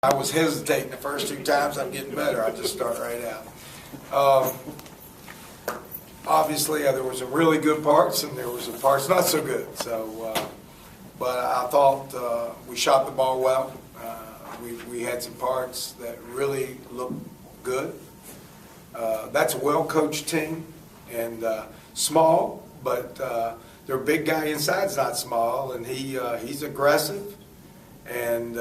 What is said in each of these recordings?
I was hesitating the first two times. I'm getting better. I'll just start right out. Obviously, there were some really good parts, and there were some parts not so good. So, but I thought we shot the ball well. We had some parts that really looked good. That's a well-coached team, and small, but their big guy inside's not small, and he's aggressive, and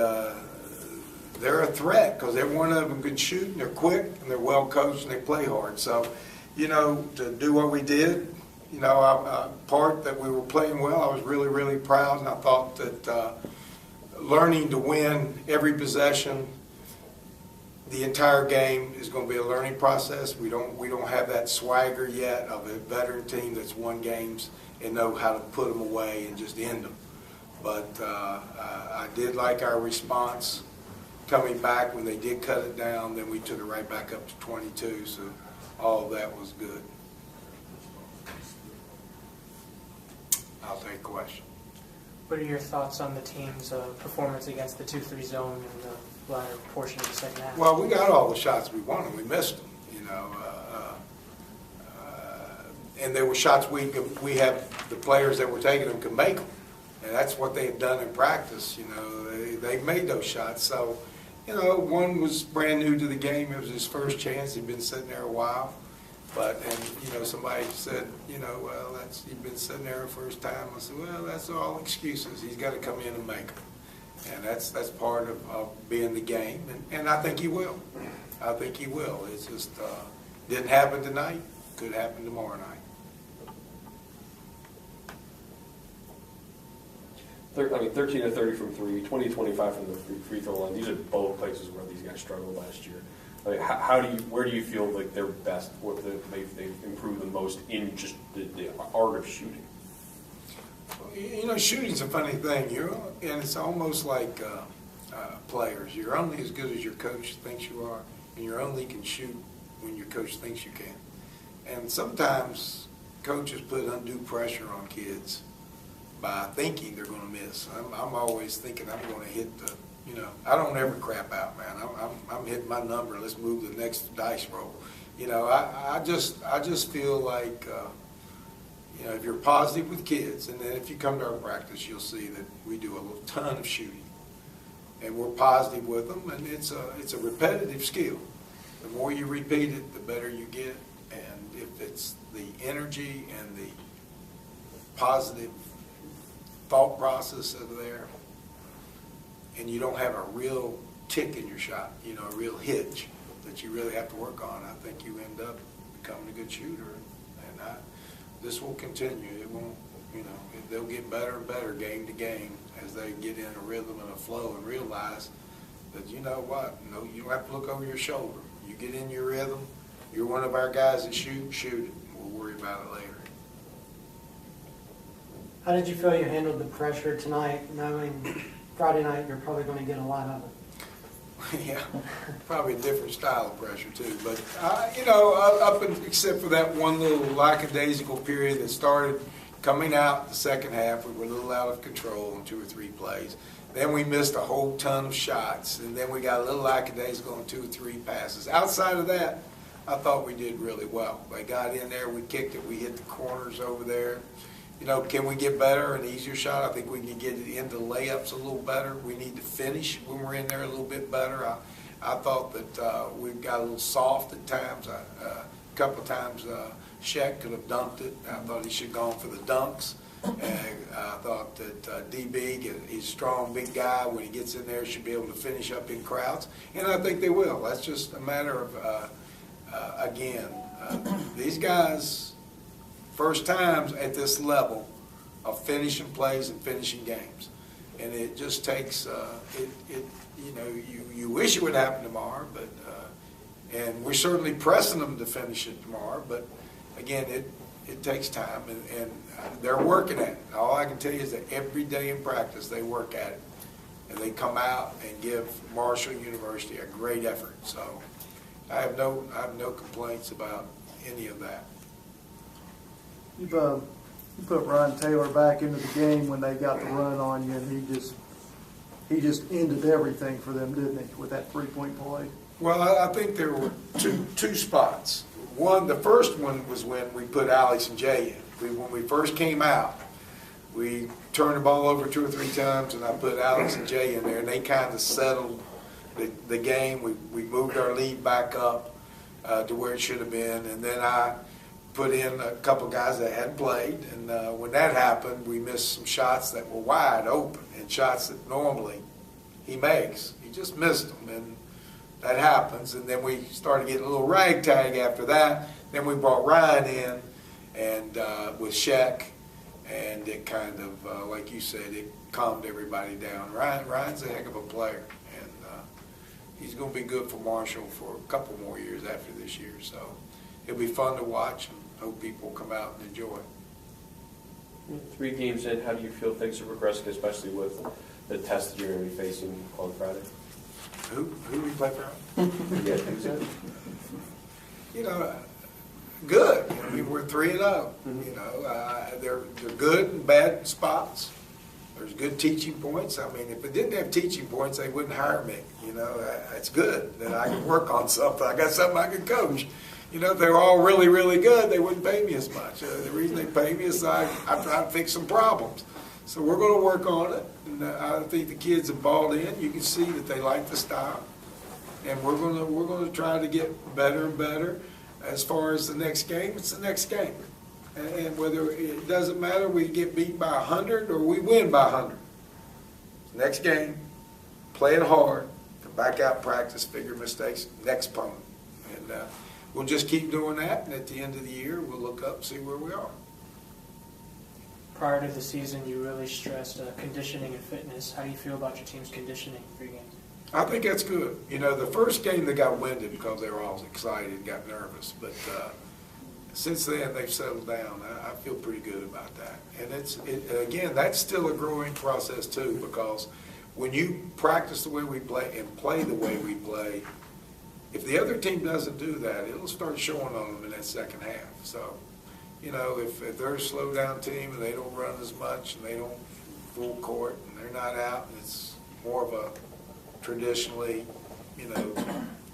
they're a threat because every one of them can shoot, and they're quick, and they're well-coached, and they play hard. So, to do what we did, part that we were playing well, I was really, really proud, and I thought that learning to win every possession, the entire game is going to be a learning process. We don't have that swagger yet of a veteran team that's won games and know how to put them away and just end them. But I did like our response coming back when they did cut it down. Then we took it right back up to 22. So all of that was good. I'll take a question. What are your thoughts on the team's performance against the 2-3 zone in the latter portion of the second half? Well, we got all the shots we wanted. We missed them, and there were shots we have the players that were taking them can make them, and that's what they've done in practice. They made those shots. So, one was brand new to the game. It was his first chance. He'd been sitting there a while. But, somebody said, well, he'd been sitting there the first time. I said, well, that's all excuses. He's got to come in and make them. And that's part of being the game. And I think he will. I think he will. It's just didn't happen tonight. Could happen tomorrow night. 13 of 30 from three, 20 of 25 from the free throw line. These are both places where these guys struggled last year. Where do you feel like they're best? What they've improved the most in just the art of shooting? Shooting's a funny thing. And it's almost like players. You're only as good as your coach thinks you are, and you only can shoot when your coach thinks you can. And sometimes coaches put undue pressure on kids by thinking they're going to miss. I'm always thinking I'm going to hit the. I don't ever crap out, man. I'm hitting my number. Let's move to the next dice roll. I just feel like, if you're positive with kids, and then if you come to our practice, you'll see that we do a ton of shooting, and we're positive with them, and it's a repetitive skill. The more you repeat it, the better you get, and if it's the energy and the positive thought process over there, and you don't have a real tick in your shot, a real hitch that you really have to work on, I think you end up becoming a good shooter. And this will continue. It won't, they'll get better and better game to game as they get in a rhythm and a flow and realize that, you know what, you don't have to look over your shoulder. You get in your rhythm, you're one of our guys that shoot it. We'll worry about it later. How did you feel you handled the pressure tonight, knowing Friday night you're probably going to get a lot of it? Yeah, probably a different style of pressure too. But except for that one little lackadaisical period that started coming out the second half, we were a little out of control on 2 or 3 plays. Then we missed a whole ton of shots, and then we got a little lackadaisical on 2 or 3 passes. Outside of that, I thought we did really well. They got in there, we kicked it, we hit the corners over there. Can we get better, an easier shot? I think we can get it into layups a little better. We need to finish when we're in there a little bit better. I thought that we got a little soft at times. A couple of times Shaq could have dunked it. I thought he should have gone for the dunks. And I thought that DB, he's a strong, big guy. When he gets in there, should be able to finish up in crowds. And I think they will. That's just a matter of, these guys, first times at this level of finishing plays and finishing games. And it just takes, you wish it would happen tomorrow, but and we're certainly pressing them to finish it tomorrow, but again, it takes time, and they're working at it. All I can tell you is that every day in practice they work at it, and they come out and give Marshall University a great effort. So I have no complaints about any of that. You put Ryan Taylor back into the game when they got the run on you, and he just he just ended everything for them, didn't he, with that three-point play? Well, I think there were two spots. One, the first one was when we put Alex and Jay in. When we first came out, we turned the ball over 2 or 3 times, and I put Alex and Jay in there, and they kind of settled the game. We moved our lead back up to where it should have been, and then I put in a couple guys that hadn't played, and when that happened, we missed some shots that were wide open, and shots that normally he makes. He just missed them, and that happens. And then we started getting a little ragtag after that. Then we brought Ryan in, and with Shaq, and it kind of, like you said, it calmed everybody down. Ryan's a heck of a player, and he's going to be good for Marshall for a couple more years after this year. So it'll be fun to watch, and hope people come out and enjoy it. 3 games in, how do you feel things are progressing, especially with the test that you're going to be facing on Friday? Who we play for? Yeah, who's that? You know, good. I mean, we're 3-0. You know, they're good and bad spots. There's good teaching points. I mean, if it didn't have teaching points, they wouldn't hire me. You know, it's good that I can work on something. I got something I can coach. You know, if they were all really, really good, they wouldn't pay me as much. The reason they pay me is I try to fix some problems. So we're going to work on it, and I think the kids have bought in. You can see that they like the style, and we're going to try to get better and better. As far as the next game, it's the next game, and whether it doesn't matter, we get beat by 100 or we win by 100. Next game, play it hard, come back out, practice, figure mistakes, next opponent, and we'll just keep doing that. And at the end of the year, we'll look up and see where we are. Prior to the season, you really stressed conditioning and fitness. How do you feel about your team's conditioning for your games? I think that's good. You know, the first game they got winded because they were all excited and got nervous. But since then, they've settled down. I feel pretty good about that. And again, that's still a growing process too, because when you practice the way we play and play the way we play, if the other team doesn't do that, it'll start showing on them in that second half. So, you know, if they're a slow down team and they don't run as much and they don't full court and they're not out, and it's more of a traditionally, you know,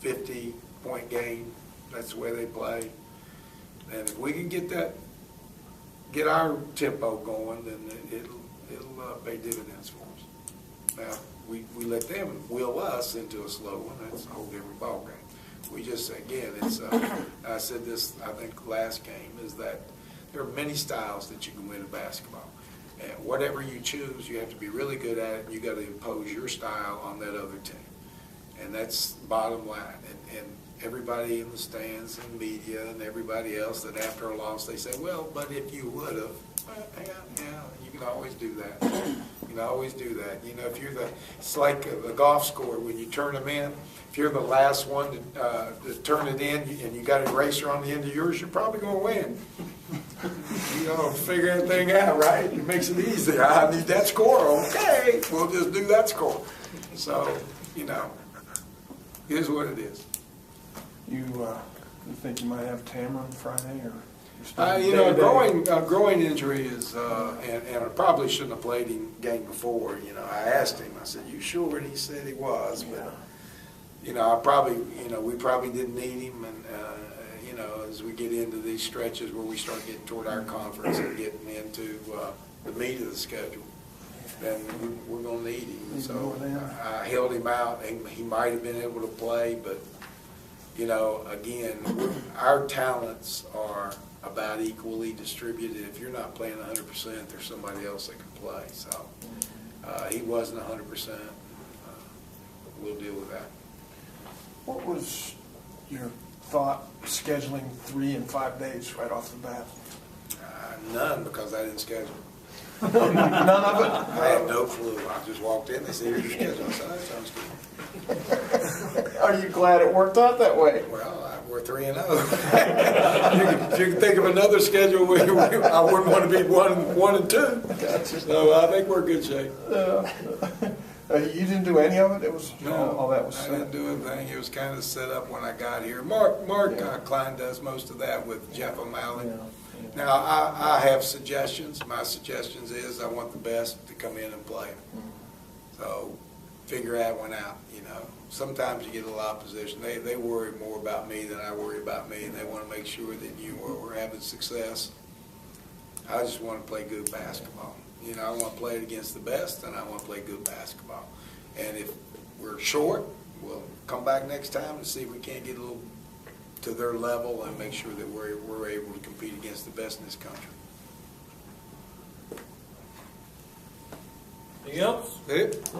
50-point game, that's the way they play. And if we can get our tempo going, then it'll pay dividends for us. Now, we let them wheel us into a slow one. That's a whole different ballgame. We just, again, it's, I said this, I think, last game, is that there are many styles that you can win in basketball. And whatever you choose, you have to be really good at it, and you got to impose your style on that other team. And that's bottom line. And everybody in the stands and media and everybody else, that after a loss, they say, well, but if you would have, yeah, you can always do that. You can always do that. You know, if you're it's like a golf score, when you turn them in, if you're the last one to turn it in and you got an eraser on the end of yours, you're probably going to win. You know, figure everything out, right? It makes it easy. I need that score. Okay, we'll just do that score. So, you know, it is what it is. You think you might have Tamara on Friday, or? You know, a growing injury is, and I probably shouldn't have played him game before. You know, I asked him. I said, "You sure?" And he said he was. But you know, we probably didn't need him. And you know, as we get into these stretches where we start getting toward our conference and getting into the meat of the schedule, then we're going to need him. So I held him out. He might have been able to play, but you know, again, our talents are about equally distributed. If you're not playing 100%, there's somebody else that can play. So he wasn't 100%. We'll deal with that. What was your thought scheduling 3 and 5 days right off the bat? None, because I didn't schedule. None of it? I had no clue. I just walked in. They said, "Here's your schedule." I said, "That sounds good." Are you glad it worked out that way? Well, we're 3-0. You can think of another schedule where I wouldn't want to be 1 and 2. Gotcha. So I think we're in good shape. You didn't do any of it? It was No, all that was I set. didn't do anything. It was kind of set up when I got here. Mark Klein does most of that with Jeff O'Malley. Yeah. Now, I have suggestions. My suggestions is I want the best to come in and play. So figure that one out, you know. Sometimes you get a lot of opposition. They worry more about me than I worry about me, and they want to make sure that we're having success. I just want to play good basketball. You know, I want to play it against the best, and I want to play good basketball. And if we're short, we'll come back next time and see if we can't get a little to their level and make sure that we're able to compete against the best in this country. Anything else? That's it?